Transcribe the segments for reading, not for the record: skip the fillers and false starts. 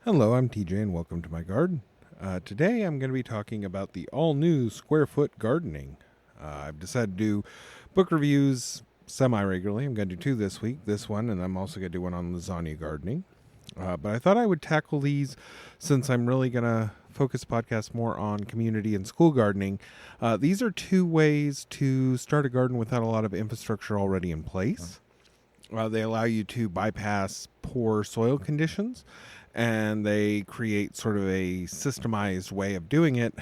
Hello, I'm TJ and welcome to my garden. Today I'm going to be talking about the all-new Square Foot Gardening. I've decided to do book reviews semi-regularly. I'm going to do two this week, this one, and I'm also going to do one on lasagna gardening. But I thought I would tackle these since I'm really going to focus the podcast more on community and school gardening. These are two ways to start a garden without a lot of infrastructure already in place. They allow you to bypass poor soil conditions, and they create sort of a systemized way of doing it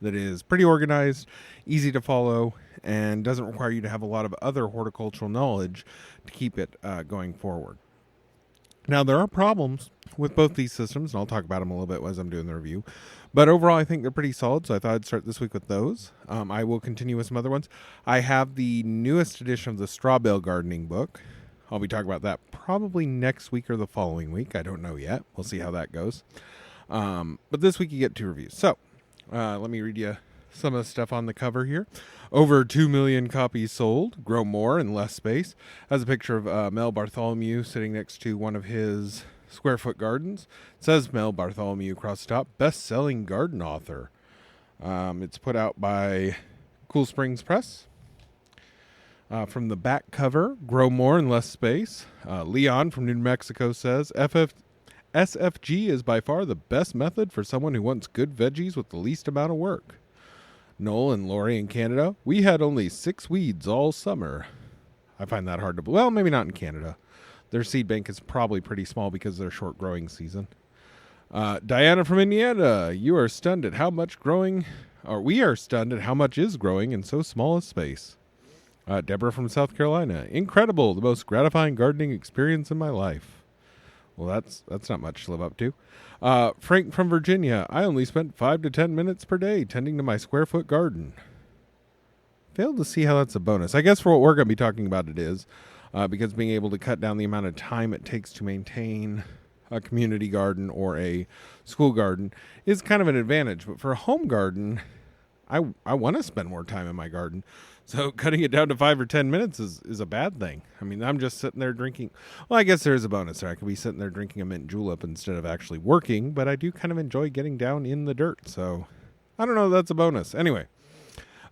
that is pretty organized, easy to follow, and doesn't require you to have a lot of other horticultural knowledge to keep it going forward. Now, there are problems with both these systems, and I'll talk about them a little bit as I'm doing the review. But overall, I think they're pretty solid, so I thought I'd start this week with those. I will continue with some other ones. I have the newest edition of the Straw Bale Gardening book. I'll be talking about that probably next week or the following week. I don't know yet. We'll see how that goes. But this week you get two reviews. So let me read you some of the stuff on the cover here. Over 2 million copies sold. Grow more in less space. Has a picture of Mel Bartholomew sitting next to one of his Square Foot gardens. It says Mel Bartholomew across the top. Best-selling garden author. It's put out by Cool Springs Press. From the back cover, grow more in less space. Leon from New Mexico says, SFG is by far the best method for someone who wants good veggies with the least amount of work. Noel and Lori in Canada, we had only 6 weeds all summer. I find that hard to believe. Well, maybe not in Canada. Their seed bank is probably pretty small because of their short growing season. Diana from Indiana, you are stunned at how much growing, or we are stunned at how much is growing in so small a space. Deborah from South Carolina. Incredible. The most gratifying gardening experience in my life. Well, that's not much to live up to. Frank from Virginia. I only spent 5 to 10 minutes per day tending to my Square Foot garden. Failed to see how that's a bonus. I guess for what we're going to be talking about it is, because being able to cut down the amount of time it takes to maintain a community garden or a school garden is kind of an advantage. But for a home garden, I want to spend more time in my garden. So cutting it down to 5 or 10 minutes is a bad thing. I mean, I'm just sitting there drinking. Well, I guess there is a bonus there. I could be sitting there drinking a mint julep instead of actually working, but I do kind of enjoy getting down in the dirt. So I don't know. That's a bonus. Anyway,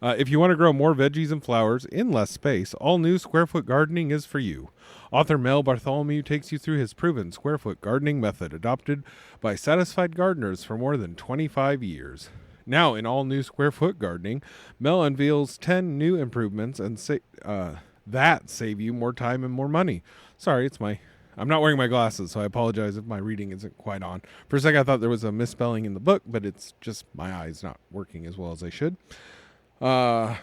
if you want to grow more veggies and flowers in less space, all new Square Foot Gardening is for you. Author Mel Bartholomew takes you through his proven Square Foot Gardening method adopted by satisfied gardeners for more than 25 years. Now, in all new Square Foot Gardening, Mel unveils 10 new improvements and that save you more time and more money. Sorry, I'm not wearing my glasses, so I apologize if my reading isn't quite on. For a second, I thought there was a misspelling in the book, but it's just my eyes not working as well as they should. All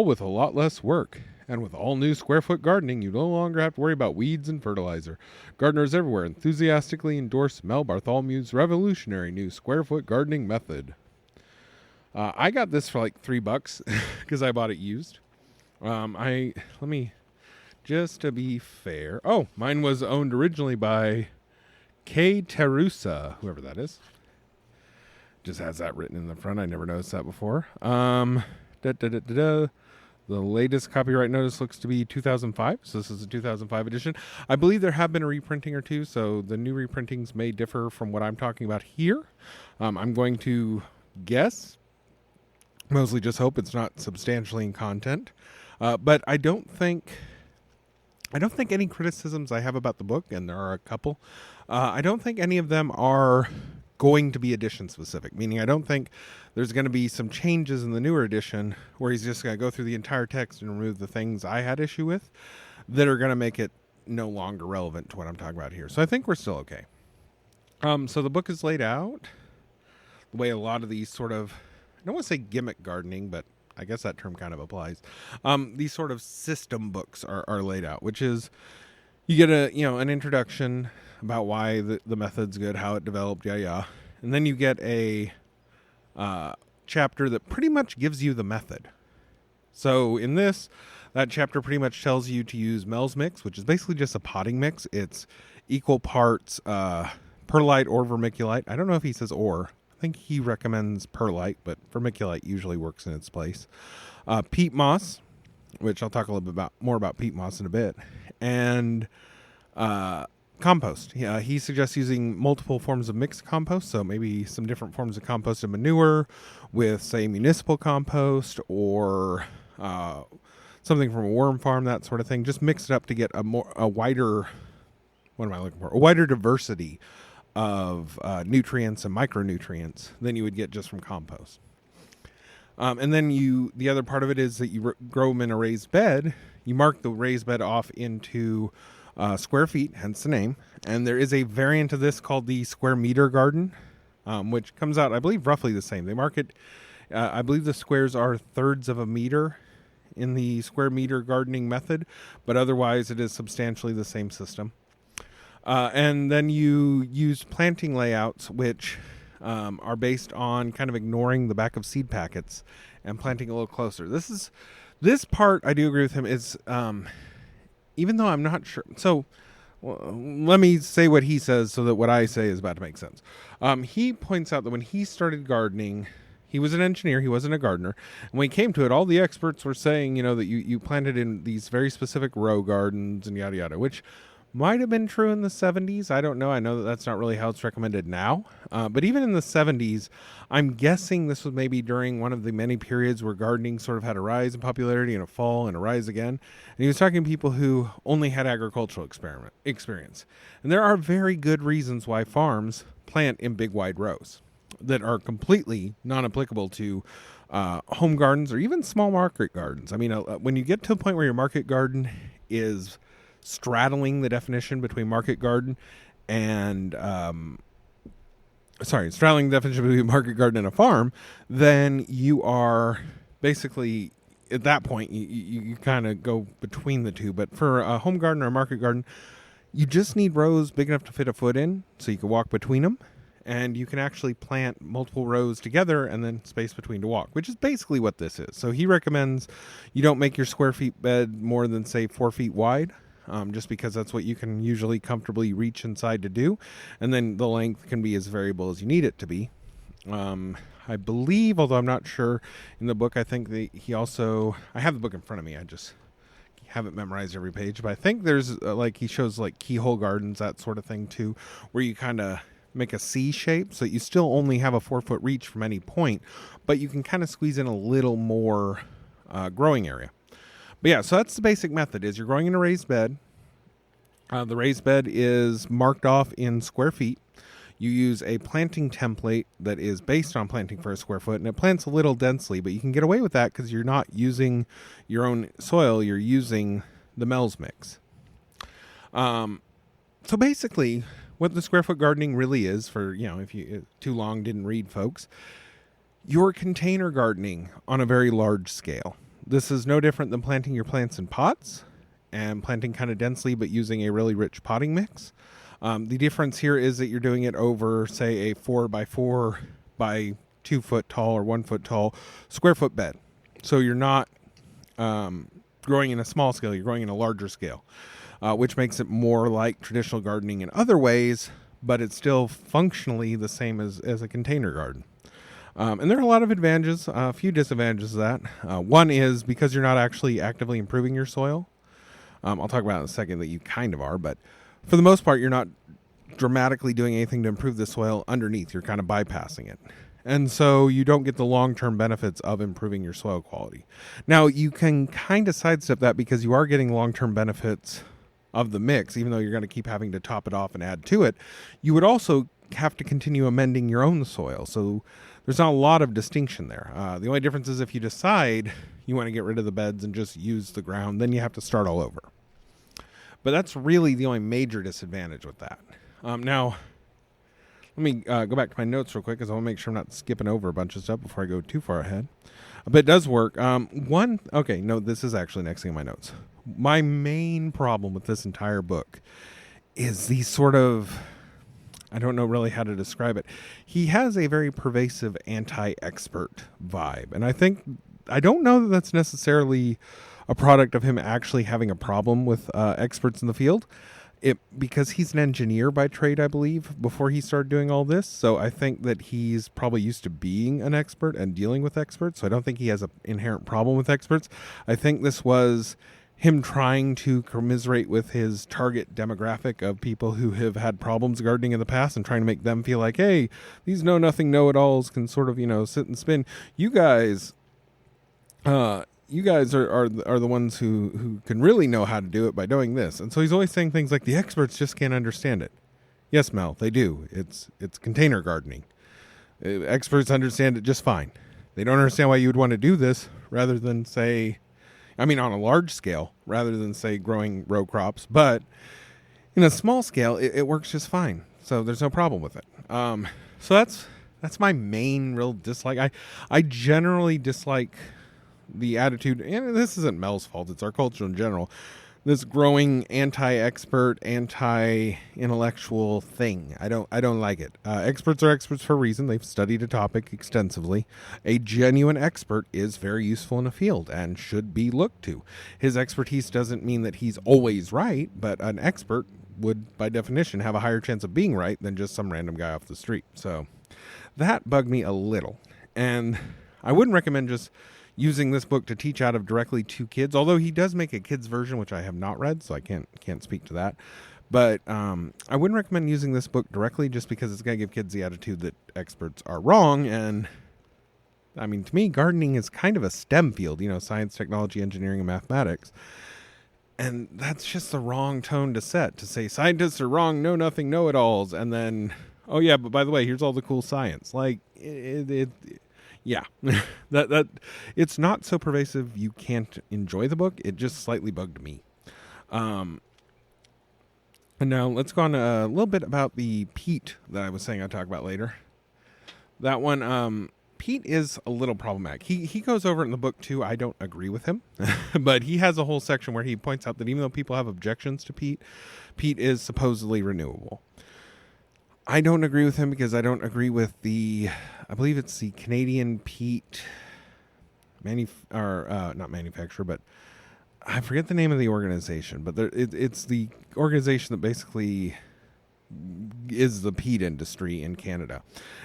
with a lot less work. And with all new Square Foot Gardening, you no longer have to worry about weeds and fertilizer. Gardeners everywhere enthusiastically endorse Mel Bartholomew's revolutionary new Square Foot Gardening method. I got this for like $3 because I bought it used. Just to be fair. Oh, mine was owned originally by K. Terusa, whoever that is. Just has that written in the front. I never noticed that before. The latest copyright notice looks to be 2005, so this is a 2005 edition. I believe there have been a reprinting or two, so the new reprintings may differ from what I'm talking about here. I'm going to guess, mostly just hope it's not substantially in content, but I don't think any criticisms I have about the book, and there are a couple, I don't think any of them are going to be edition specific, meaning I don't think there's going to be some changes in the newer edition where he's just going to go through the entire text and remove the things I had issue with that are going to make it no longer relevant to what I'm talking about here. So I think we're still okay. So the book is laid out the way a lot of these sort of, I don't want to say gimmick gardening, but I guess that term kind of applies. These sort of system books are laid out, which is you get an introduction about why the method's good, how it developed, and then you get a chapter that pretty much gives you the method. So in this, that chapter pretty much tells you to use Mel's mix, which is basically just a potting mix. It's equal parts perlite or vermiculite. I don't know if he says or. I think he recommends perlite, but vermiculite usually works in its place. Peat moss, which I'll talk a little bit more about peat moss in a bit, and compost. He suggests using multiple forms of mixed compost, so maybe some different forms of compost and manure with, say, municipal compost or something from a worm farm, that sort of thing. Just mix it up to get a wider, what am I looking for? A wider diversity of nutrients and micronutrients than you would get just from compost. And then the other part of it is that you grow them in a raised bed. You mark the raised bed off into square feet, hence the name. And there is a variant of this called the square meter garden, which comes out, I believe, roughly the same. They mark it, I believe the squares are thirds of a meter in the square meter gardening method, but otherwise it is substantially the same system. And then you use planting layouts, which are based on kind of ignoring the back of seed packets and planting a little closer. This part, I do agree with him, is even though I'm not sure. So let me say what he says so that what I say is about to make sense. He points out that when he started gardening, he was an engineer, he wasn't a gardener. And when he came to it, all the experts were saying, that you planted in these very specific row gardens and yada yada, which might have been true in the 70s. I don't know. I know that that's not really how it's recommended now. But even in the 70s, I'm guessing this was maybe during one of the many periods where gardening sort of had a rise in popularity and a fall and a rise again. And he was talking to people who only had agricultural experience. And there are very good reasons why farms plant in big wide rows that are completely non-applicable to home gardens or even small market gardens. I mean, when you get to a point where your market garden is straddling the definition between market garden and straddling the definition between market garden and a farm, then you are basically at that point you kind of go between the two. But for a home garden or a market garden, you just need rows big enough to fit a foot in so you can walk between them, and you can actually plant multiple rows together and then space between to walk, which is basically what this is. So he recommends you don't make your square feet bed more than, say, 4 feet wide. Just because that's what you can usually comfortably reach inside to do. And then the length can be as variable as you need it to be. I believe, although I'm not sure, in the book, I think he also, I have the book in front of me, I just haven't memorized every page, but I think there's, he shows like keyhole gardens, that sort of thing too, where you kind of make a C shape, so you still only have a 4 foot reach from any point, but you can kind of squeeze in a little more growing area. But yeah, so that's the basic method, is you're growing in a raised bed. The raised bed is marked off in square feet. You use a planting template that is based on planting for a square foot, and it plants a little densely, but you can get away with that because you're not using your own soil, you're using the Mel's mix. So basically, what the square foot gardening really is, for, if you too long didn't read, folks, you're container gardening on a very large scale. This is no different than planting your plants in pots and planting kind of densely, but using a really rich potting mix. The difference here is that you're doing it over, say, a 4 by 4 by 2 foot tall or 1 foot tall square foot bed. So you're not growing in a small scale, you're growing in a larger scale, which makes it more like traditional gardening in other ways, but it's still functionally the same as a container garden. And there are a lot of advantages, a few disadvantages of that. One is because you're not actually actively improving your soil. I'll talk about in a second that you kind of are, but for the most part, you're not dramatically doing anything to improve the soil underneath. You're kind of bypassing it. And so you don't get the long-term benefits of improving your soil quality. Now, you can kind of sidestep that because you are getting long-term benefits of the mix, even though you're going to keep having to top it off and add to it. You would also have to continue amending your own soil. So there's not a lot of distinction there. The only difference is if you decide you want to get rid of the beds and just use the ground, then you have to start all over. But that's really the only major disadvantage with that. Now, let me go back to my notes real quick, because I want to make sure I'm not skipping over a bunch of stuff before I go too far ahead. But it does work. This is actually next thing in my notes. My main problem with this entire book is these sort of, I don't know really how to describe it. He has a very pervasive anti-expert vibe. And I don't know that that's necessarily a product of him actually having a problem with experts in the field. Because he's an engineer by trade, I believe, before he started doing all this. So I think that he's probably used to being an expert and dealing with experts. So I don't think he has an inherent problem with experts. I think this was him trying to commiserate with his target demographic of people who have had problems gardening in the past and trying to make them feel like, hey, these know-nothing, know-it-alls can sort of, sit and spin. You guys are the ones who can really know how to do it by doing this. And so he's always saying things like, the experts just can't understand it. Yes, Mel, they do. It's container gardening. Experts understand it just fine. They don't understand why you would want to do this rather than say, on a large scale, rather than say growing row crops. But in a small scale, it works just fine. So there's no problem with it. So that's my main real dislike. I generally dislike the attitude, and this isn't Mel's fault, it's our culture in general, this growing anti-expert, anti-intellectual thing. I don't like it. Experts are experts for a reason. They've studied a topic extensively. A genuine expert is very useful in a field and should be looked to. His expertise doesn't mean that he's always right, but an expert would, by definition, have a higher chance of being right than just some random guy off the street. So that bugged me a little. And I wouldn't recommend just using this book to teach out of directly to kids, although he does make a kids version, which I have not read, so I can't speak to that. But I wouldn't recommend using this book directly just because it's going to give kids the attitude that experts are wrong. And to me, gardening is kind of a STEM field, science, technology, engineering, and mathematics. And that's just the wrong tone to set, to say scientists are wrong, know-nothing, know-it-alls, and then, oh yeah, but by the way, here's all the cool science. Like, yeah, that it's not so pervasive you can't enjoy the book. It just slightly bugged me. And now let's go on a little bit about the peat that I was saying I'd talk about later. That one, peat is a little problematic. He goes over it in the book too. I don't agree with him, but he has a whole section where he points out that even though people have objections to peat is supposedly renewable. I don't agree with him because I don't agree with I believe it's the Canadian peat not manufacturer, but I forget the name of the organization, but it's the organization that basically is the peat industry in Canada.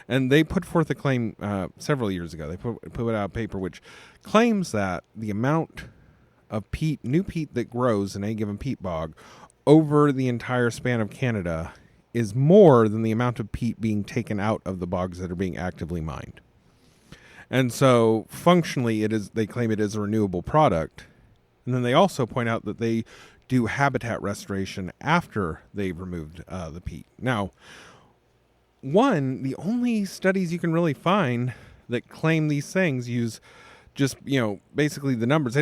And they put forth a claim several years ago. They put out a paper which claims that the amount of new peat that grows in a given peat bog over the entire span of Canada is more than the amount of peat being taken out of the bogs that are being actively mined. And so functionally they claim it is a renewable product. And then they also point out that they do habitat restoration after they've removed the peat. Now, the only studies you can really find that claim these things use just, basically the numbers.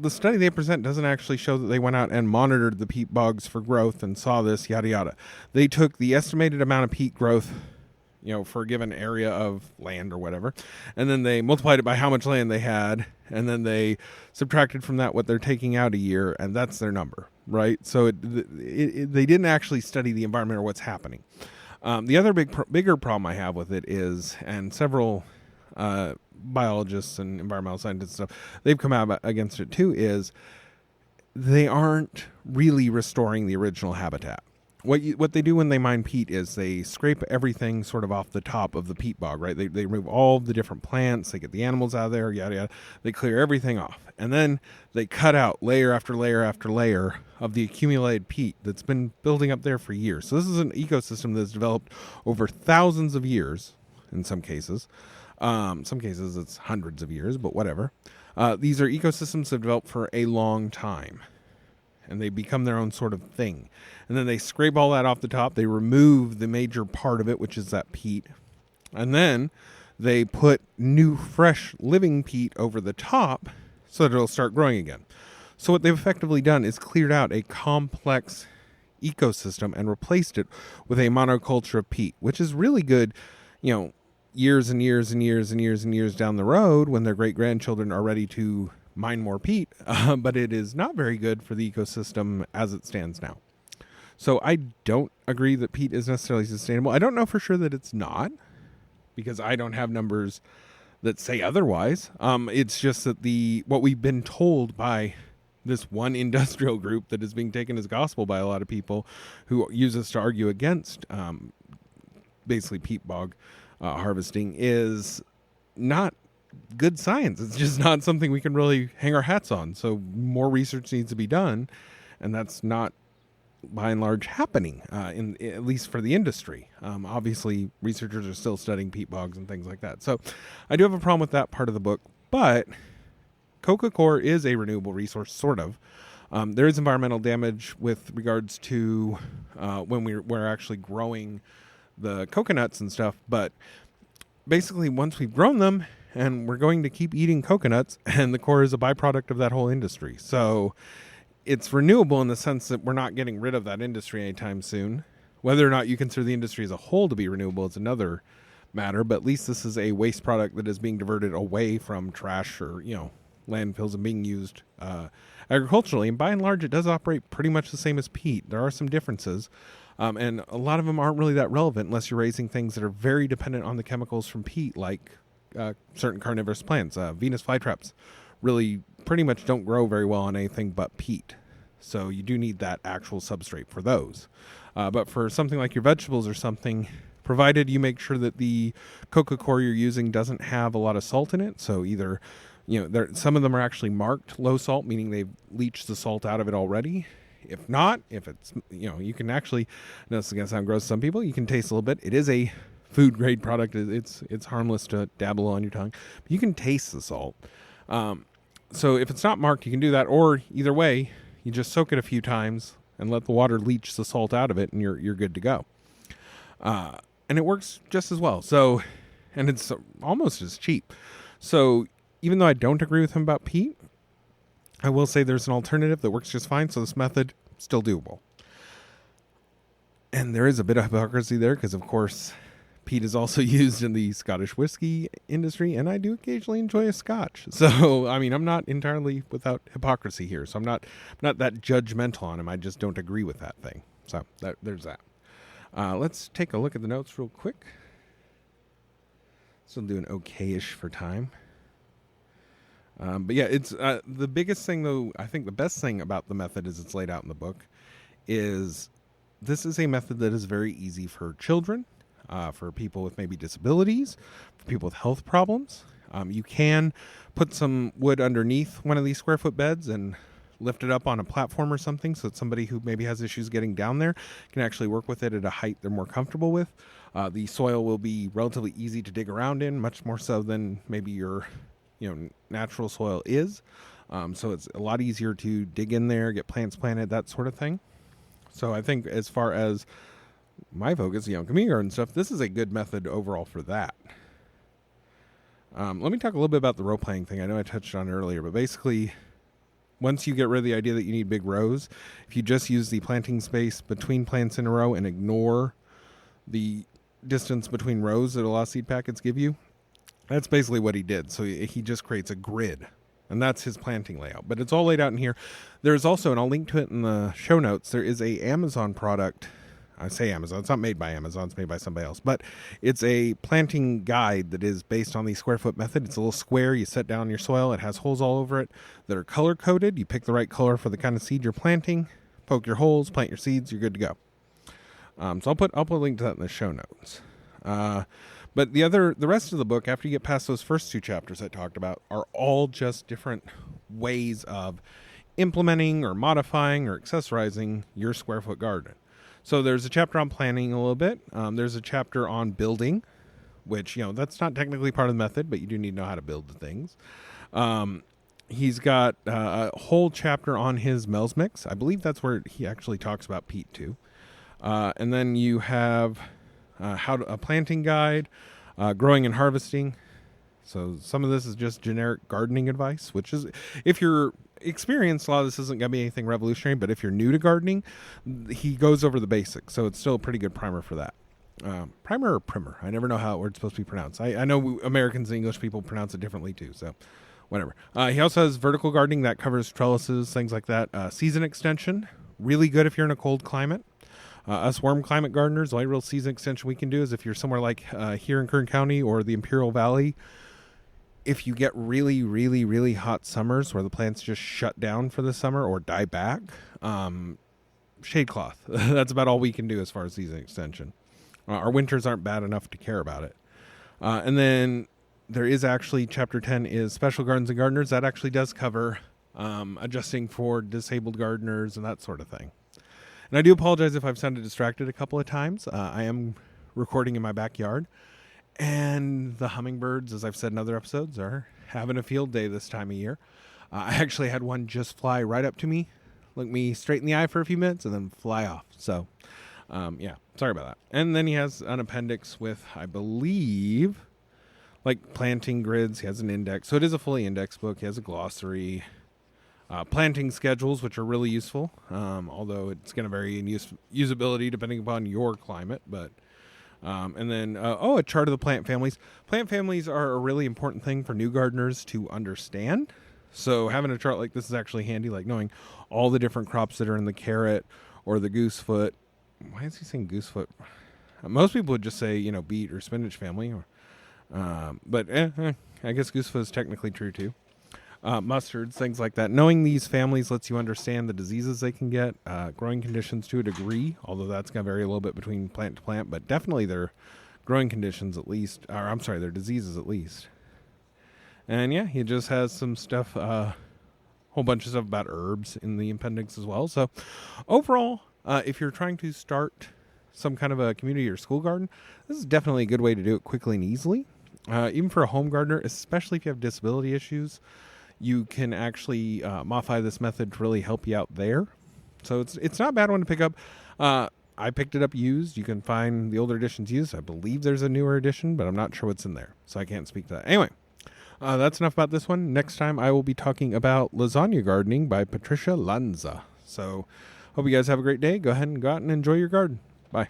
The study they present doesn't actually show that they went out and monitored the peat bogs for growth and saw this, yada, yada. They took the estimated amount of peat growth, for a given area of land or whatever, and then they multiplied it by how much land they had, and then they subtracted from that what they're taking out a year, and that's their number, right? So they didn't actually study the environment or what's happening. The other bigger problem I have with it is, and several biologists and environmental scientists and stuff, they've come out against it too, is they aren't really restoring the original habitat. What they do when they mine peat is they scrape everything sort of off the top of the peat bog, right? They remove all the different plants, they get the animals out of there, yada, yada. They clear everything off. And then they cut out layer after layer after layer of the accumulated peat that's been building up there for years. So this is an ecosystem that's developed over thousands of years in some cases. Some cases it's hundreds of years, but whatever. These are ecosystems that have developed for a long time, and they become their own sort of thing. And then they scrape all that off the top. They remove the major part of it, which is that peat. And then they put new, fresh, living peat over the top so that it'll start growing again. So what they've effectively done is cleared out a complex ecosystem and replaced it with a monoculture of peat, which is really good, years and years and years and years and years down the road when their great-grandchildren are ready to mine more peat, but it is not very good for the ecosystem as it stands now. So I don't agree that peat is necessarily sustainable. I don't know for sure that it's not, because I don't have numbers that say otherwise. It's just that what we've been told by this one industrial group that is being taken as gospel by a lot of people who use this to argue against basically peat bog harvesting is not good science. It's just not something we can really hang our hats on. So more research needs to be done, and that's not by and large happening, at least for the industry. Obviously, researchers are still studying peat bogs and things like that. So I do have a problem with that part of the book, but coca coir is a renewable resource, sort of. There is environmental damage with regards to when we're actually growing the coconuts and stuff, but basically once we've grown them and we're going to keep eating coconuts, and the coir is a byproduct of that whole industry. So it's renewable in the sense that we're not getting rid of that industry anytime soon. Whether or not you consider the industry as a whole to be renewable is another matter, but at least this is a waste product that is being diverted away from trash or, landfills and being used agriculturally. And by and large, it does operate pretty much the same as peat. There are some differences, and a lot of them aren't really that relevant unless you're raising things that are very dependent on the chemicals from peat, like certain carnivorous plants. Venus flytraps really pretty much don't grow very well on anything but peat. So you do need that actual substrate for those. But for something like your vegetables or something, provided you make sure that the coca coir you're using doesn't have a lot of salt in it. So either, some of them are actually marked low salt, meaning they've leached the salt out of it already. If not, if it's, you can actually, I know this is going to sound gross to some people, you can taste a little bit. It is a food grade product. It's harmless to dabble on your tongue, but you can taste the salt. So if it's not marked, you can do that, or either way, you just soak it a few times and let the water leach the salt out of it, and you're good to go. And it works just as well. So, and it's almost as cheap. So even though I don't agree with him about peat, I will say there's an alternative that works just fine. So this method, still doable. And there is a bit of hypocrisy there because, of course, peat is also used in the Scottish whiskey industry, and I do occasionally enjoy a scotch. So, I'm not entirely without hypocrisy here. So I'm not that judgmental on him. I just don't agree with that thing. So there's that. Let's take a look at the notes real quick. Still doing okay-ish for time. But yeah, it's the biggest thing, though. I think the best thing about the method as it's laid out in the book is this is a method that is very easy for children, for people with maybe disabilities, for people with health problems. You can put some wood underneath one of these square foot beds and lift it up on a platform or something so that somebody who maybe has issues getting down there can actually work with it at a height they're more comfortable with. The soil will be relatively easy to dig around in, much more so than maybe your natural soil is. So it's a lot easier to dig in there, get plants planted, that sort of thing. So I think as far as my focus, community garden stuff, this is a good method overall for that. Let me talk a little bit about the row planting thing. I know I touched on it earlier, but basically, once you get rid of the idea that you need big rows, if you just use the planting space between plants in a row and ignore the distance between rows that a lot of seed packets give you, that's basically what he did. So he just creates a grid, and that's his planting layout. But it's all laid out in here. There's also, and I'll link to it in the show notes, there is a Amazon product. I say Amazon. It's not made by Amazon. It's made by somebody else. But it's a planting guide that is based on the square foot method. It's a little square. You set down your soil. It has holes all over it that are color coded. You pick the right color for the kind of seed you're planting. Poke your holes. Plant your seeds. You're good to go. So I'll put a link to that in the show notes. But the rest of the book, after you get past those first two chapters I talked about, are all just different ways of implementing or modifying or accessorizing your square foot garden. So there's a chapter on planning a little bit. There's a chapter on building, which, that's not technically part of the method, but you do need to know how to build the things. He's got a whole chapter on his Mel's Mix. I believe that's where he actually talks about peat too. And then you have a planting guide, growing and harvesting. So some of this is just generic gardening advice, which is, if you're experienced, a lot of this isn't going to be anything revolutionary, but if you're new to gardening, he goes over the basics. So it's still a pretty good primer for that. Primer or primer? I never know how it's supposed to be pronounced. I know Americans and English people pronounce it differently too, so whatever. He also has vertical gardening that covers trellises, things like that. Season extension, really good if you're in a cold climate. Us warm climate gardeners, the only real season extension we can do is if you're somewhere like here in Kern County or the Imperial Valley. If you get really, really, really hot summers where the plants just shut down for the summer or die back, shade cloth. That's about all we can do as far as season extension. Our winters aren't bad enough to care about it. And then there is actually chapter 10 is special gardens and gardeners. That actually does cover adjusting for disabled gardeners and that sort of thing. And I do apologize if I've sounded distracted a couple of times. I am recording in my backyard, and the hummingbirds, as I've said in other episodes, are having a field day this time of year. I actually had one just fly right up to me, look me straight in the eye for a few minutes, and then fly off. So, yeah, sorry about that. And then he has an appendix with, I believe, like planting grids. He has an index. So it is a fully indexed book. He has a glossary, planting schedules, which are really useful, although it's going to vary in usability depending upon your climate. But and then, a chart of the plant families. Plant families are a really important thing for new gardeners to understand. So having a chart like this is actually handy, like knowing all the different crops that are in the carrot or the goosefoot. Why is he saying goosefoot? Most people would just say, beet or spinach family. But I guess goosefoot is technically true too. Mustards, things like that. Knowing these families lets you understand the diseases they can get, growing conditions to a degree, although that's going to vary a little bit between plant to plant, but definitely their growing conditions at least, their diseases at least. And yeah, he just has some stuff, whole bunch of stuff about herbs in the appendix as well. So overall, if you're trying to start some kind of a community or school garden, this is definitely a good way to do it quickly and easily. Even for a home gardener, especially if you have disability issues, you can actually modify this method to really help you out there. So it's not a bad one to pick up. I picked it up used. You can find the older editions used. I believe there's a newer edition, but I'm not sure what's in there, so I can't speak to that. Anyway, that's enough about this one. Next time I will be talking about Lasagna Gardening by Patricia Lanza. So hope you guys have a great day. Go ahead and go out and enjoy your garden. Bye.